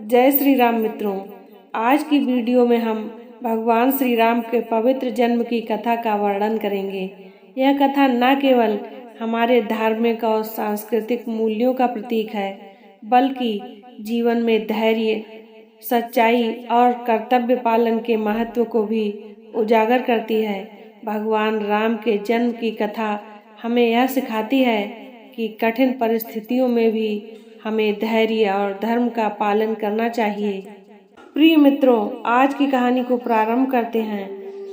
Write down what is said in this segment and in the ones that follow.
जय श्री राम मित्रों, आज की वीडियो में हम भगवान श्री राम के पवित्र जन्म की कथा का वर्णन करेंगे। यह कथा न केवल हमारे धार्मिक और सांस्कृतिक मूल्यों का प्रतीक है, बल्कि जीवन में धैर्य, सच्चाई और कर्तव्य पालन के महत्व को भी उजागर करती है। भगवान राम के जन्म की कथा हमें यह सिखाती है कि कठिन परिस्थितियों में भी हमें धैर्य और धर्म का पालन करना चाहिए। प्रिय मित्रों, आज की कहानी को प्रारंभ करते हैं।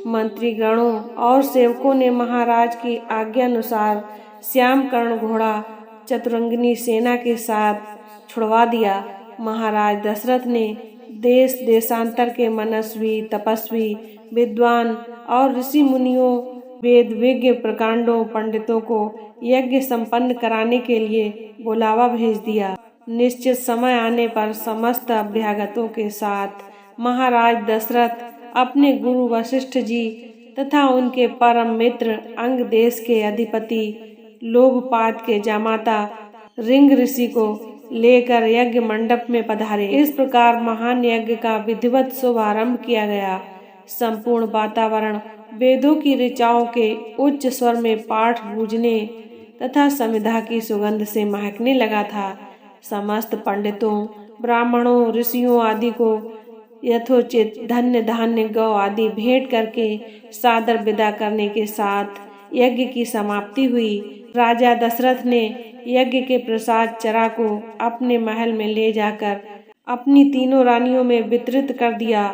मंत्री गणों और सेवकों ने महाराज की आज्ञा अनुसार श्याम कर्ण घोड़ा चतुरंगिनी सेना के साथ छुड़वा दिया। महाराज दशरथ ने देश देशांतर के मनस्वी, तपस्वी, विद्वान और ऋषि मुनियों, वेद विज्ञ, प्रकांडों, पंडितों को यज्ञ संपन्न कराने के लिए बुलावा भेज दिया। निश्चित समय आने पर समस्त अभ्यागतों के साथ महाराज दशरथ अपने गुरु वशिष्ठ जी तथा उनके परम मित्र अंग देश के अधिपति लोभपात के जामाता रिंग ऋषि को लेकर यज्ञ मंडप में पधारे। इस प्रकार महान यज्ञ का विधिवत शुभारंभ किया गया। संपूर्ण वातावरण वेदों की ऋचाओं के उच्च स्वर में पाठ गूंजने तथा समिधा की सुगंध से महकने लगा था। समस्त पंडितों, ब्राह्मणों, ऋषियों आदि को यथोचित धन्य धान्य गौ आदि भेंट करके सादर विदा करने के साथ यज्ञ की समाप्ति हुई। राजा दशरथ ने यज्ञ के प्रसाद चरा को अपने महल में ले जाकर अपनी तीनों रानियों में वितरित कर दिया।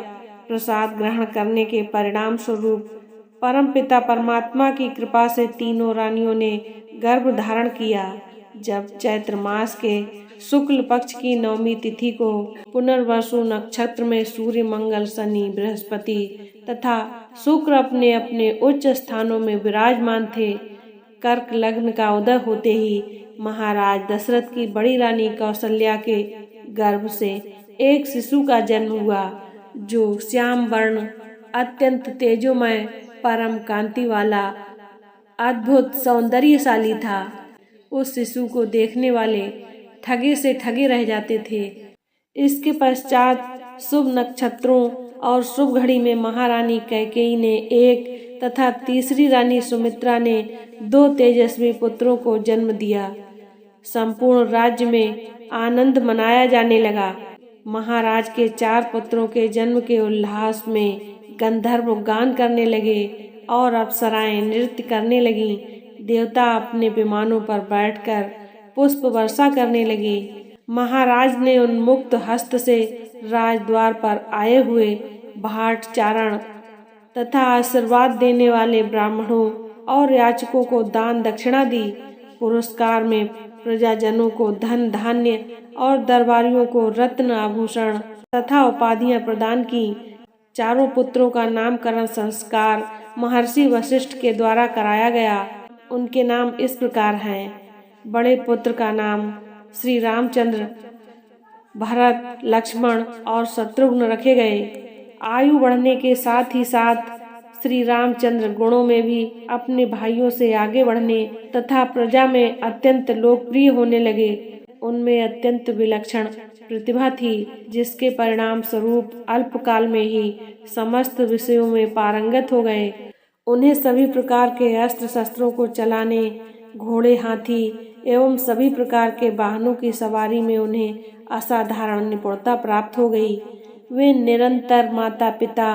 प्रसाद ग्रहण करने के परिणाम स्वरूप परमपिता परमात्मा की कृपा से तीनों रानियों ने गर्भ धारण किया। जब चैत्र मास के शुक्ल पक्ष की नवमी तिथि को पुनर्वसु नक्षत्र में सूर्य, मंगल, शनि, बृहस्पति तथा शुक्र अपने अपने उच्च स्थानों में विराजमान थे, कर्क लग्न का उदय होते ही महाराज दशरथ की बड़ी रानी कौशल्या के गर्भ से एक शिशु का जन्म हुआ, जो श्याम वर्ण, अत्यंत तेजोमय, परम कांति वाला, अद्भुत सौंदर्यशाली था। उस शिशु को देखने वाले ठगे से ठगे रह जाते थे। इसके पश्चात शुभ नक्षत्रों और शुभ घड़ी में महारानी कैकेयी ने एक तथा तीसरी रानी सुमित्रा ने 2 तेजस्वी पुत्रों को जन्म दिया। संपूर्ण राज्य में आनंद मनाया जाने लगा। महाराज के 4 पुत्रों के जन्म के उल्लास में गंधर्व गान करने लगे और अप्सराएं नृत्य करने लगीं। देवता अपने विमानों पर बैठकर पुष्प वर्षा करने लगे। महाराज ने उन्मुक्त हस्त से राजद्वार पर आए हुए भाट चारण तथा आशीर्वाद देने वाले ब्राह्मणों और याचकों को दान दक्षिणा दी। पुरस्कार में प्रजाजनों को धन धान्य और दरबारियों को रत्न आभूषण तथा उपाधियां प्रदान की। 4 पुत्रों का नामकरण संस्कार महर्षि वशिष्ठ के द्वारा कराया गया। उनके नाम इस प्रकार हैं। बड़े पुत्र का नाम श्री रामचंद्र, भरत, लक्ष्मण और शत्रुघ्न रखे गए। आयु बढ़ने के साथ ही साथ श्री रामचंद्र गुणों में भी अपने भाइयों से आगे बढ़ने तथा प्रजा में अत्यंत लोकप्रिय होने लगे। उनमें अत्यंत विलक्षण प्रतिभा थी, जिसके परिणाम स्वरूप अल्पकाल में ही समस्त विषयों में पारंगत हो गए। उन्हें सभी प्रकार के अस्त्र शस्त्रों को चलाने, घोड़े, हाथी एवं सभी प्रकार के वाहनों की सवारी में उन्हें असाधारण निपुणता प्राप्त हो गई। वे निरंतर माता पिता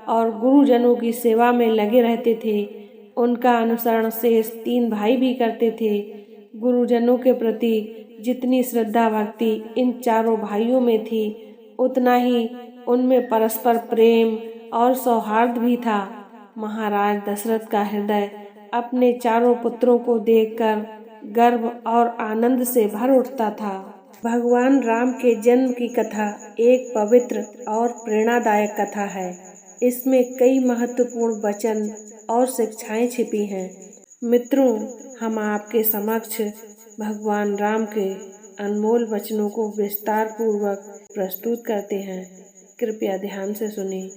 और गुरुजनों की सेवा में लगे रहते थे। उनका अनुसरण शेष 3 भाई भी करते थे। गुरुजनों के प्रति जितनी श्रद्धा भक्ति इन 4 भाइयों में थी, उतना ही उनमें परस्पर प्रेम और सौहार्द भी था। महाराज दशरथ का हृदय अपने 4 पुत्रों को देखकर गर्व और आनंद से भर उठता था। भगवान राम के जन्म की कथा एक पवित्र और प्रेरणादायक कथा है। इसमें कई महत्वपूर्ण वचन और शिक्षाएं छिपी हैं। मित्रों, हम आपके समक्ष भगवान राम के अनमोल वचनों को विस्तार पूर्वक प्रस्तुत करते हैं। कृपया ध्यान से सुनें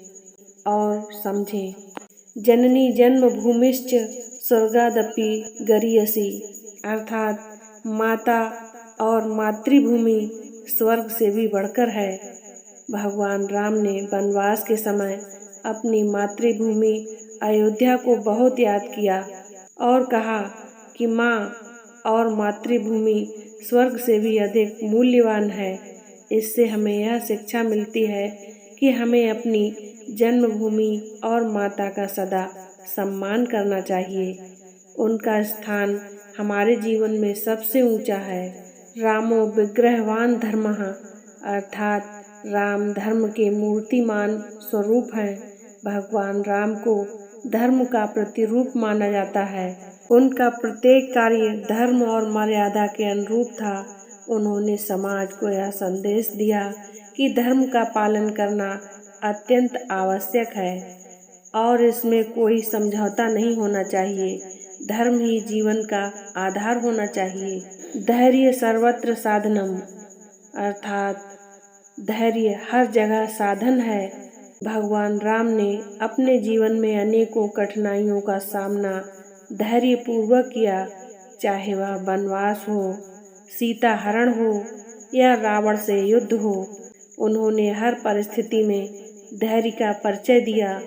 और समझें। जननी जन्म भूमिश्च स्वर्गादपि गरीयसी, अर्थात माता और मातृभूमि स्वर्ग से भी बढ़कर है। भगवान राम ने वनवास के समय अपनी मातृभूमि अयोध्या को बहुत याद किया और कहा कि माँ और मातृभूमि स्वर्ग से भी अधिक मूल्यवान है। इससे हमें यह शिक्षा मिलती है कि हमें अपनी जन्मभूमि और माता का सदा सम्मान करना चाहिए। उनका स्थान हमारे जीवन में सबसे ऊंचा है। रामो विग्रहवान धर्मः, अर्थात राम धर्म के मूर्तिमान स्वरूप हैं। भगवान राम को धर्म का प्रतिरूप माना जाता है। उनका प्रत्येक कार्य धर्म और मर्यादा के अनुरूप था। उन्होंने समाज को यह संदेश दिया कि धर्म का पालन करना अत्यंत आवश्यक है और इसमें कोई समझौता नहीं होना चाहिए। धर्म ही जीवन का आधार होना चाहिए। धैर्य सर्वत्र साधनम, अर्थात धैर्य हर जगह साधन है। भगवान राम ने अपने जीवन में अनेकों कठिनाइयों का सामना धैर्य पूर्वक किया, चाहे वह वनवास हो, सीता हरण हो या रावण से युद्ध हो। उन्होंने हर परिस्थिति में धैर्य का परिचय दिया।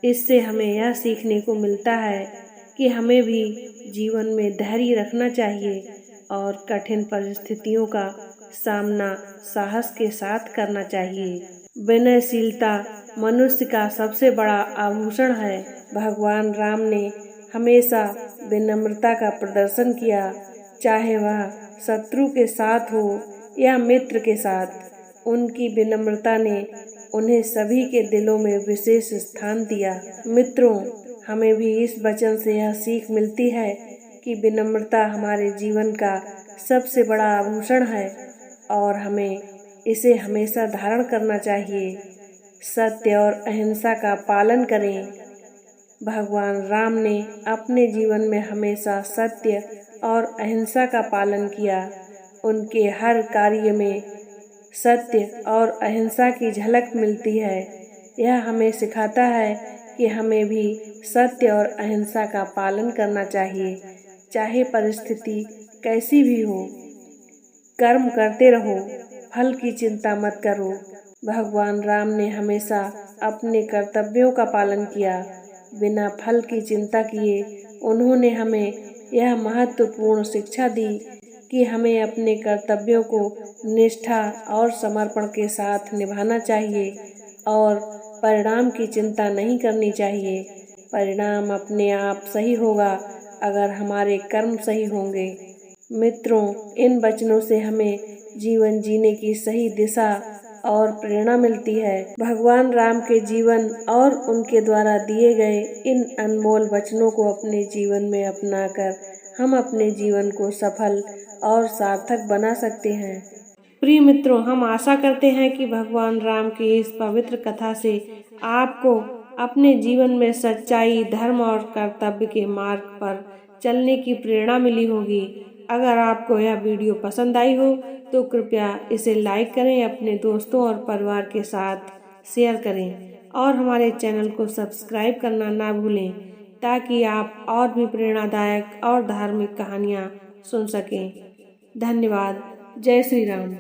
इससे हमें यह सीखने को मिलता है कि हमें भी जीवन में धैर्य रखना चाहिए और कठिन परिस्थितियों का सामना साहस के साथ करना चाहिए। विनयशीलता मनुष्य का सबसे बड़ा आभूषण है। भगवान राम ने हमेशा विनम्रता का प्रदर्शन किया, चाहे वह शत्रु के साथ हो या मित्र के साथ। उनकी विनम्रता ने उन्हें सभी के दिलों में विशेष स्थान दिया। मित्रों, हमें भी इस वचन से यह सीख मिलती है कि विनम्रता हमारे जीवन का सबसे बड़ा आभूषण है और हमें इसे हमेशा धारण करना चाहिए। सत्य और अहिंसा का पालन करें। भगवान राम ने अपने जीवन में हमेशा सत्य और अहिंसा का पालन किया। उनके हर कार्य में सत्य और अहिंसा की झलक मिलती है। यह हमें सिखाता है कि हमें भी सत्य और अहिंसा का पालन करना चाहिए, चाहे परिस्थिति कैसी भी हो। कर्म करते रहो, फल की चिंता मत करो। भगवान राम ने हमेशा अपने कर्तव्यों का पालन किया, बिना फल की चिंता किए। उन्होंने हमें यह महत्वपूर्ण शिक्षा दी कि हमें अपने कर्तव्यों को निष्ठा और समर्पण के साथ निभाना चाहिए और परिणाम की चिंता नहीं करनी चाहिए। परिणाम अपने आप सही होगा अगर हमारे कर्म सही होंगे। मित्रों, इन वचनों से हमें जीवन जीने की सही दिशा और प्रेरणा मिलती है। भगवान राम के जीवन और उनके द्वारा दिए गए इन अनमोल वचनों को अपने जीवन में अपनाकर हम अपने जीवन को सफल और सार्थक बना सकते हैं। प्रिय मित्रों, हम आशा करते हैं कि भगवान राम की इस पवित्र कथा से आपको अपने जीवन में सच्चाई, धर्म और कर्तव्य के मार्ग पर चलने की प्रेरणा मिली होगी। अगर आपको यह वीडियो पसंद आई हो तो कृपया इसे लाइक करें, अपने दोस्तों और परिवार के साथ शेयर करें और हमारे चैनल को सब्सक्राइब करना ना भूलें, ताकि आप और भी प्रेरणादायक और धार्मिक कहानियाँ सुन सकें। धन्यवाद। जय श्री राम।